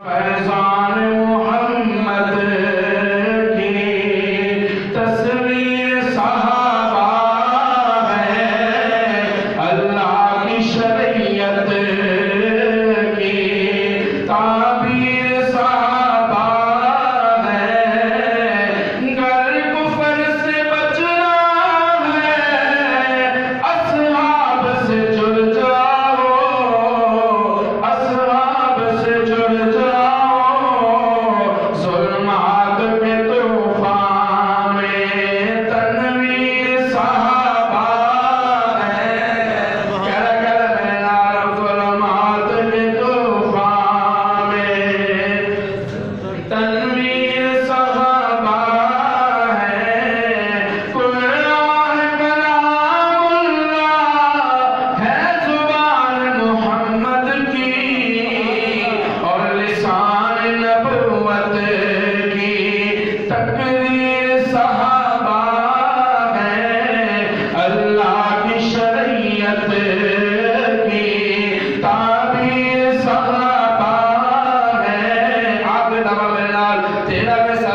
فیضان محمد کی تصویر صحابہ ہے، اللہ کی شریعت کی تعبیر صحابہ ہے، گر کفر سے بچنا ہے، اصحاب سے جڑ جاؤ، اصحاب سے جڑ جاؤ، ظلمات کے طوفان میں تنویر صحابہ ہے، کر میرا ظلمات کے طوفان میں تنویر صحابہ ہے، قرآن کلام اللہ ہے، زبان محمد کی اور لسان نبوت کی تقریر صحابہ ہے، اللہ کی شریعت کی تعبیر صحابہ ہے، آپ دبا بلال تیرا کیسا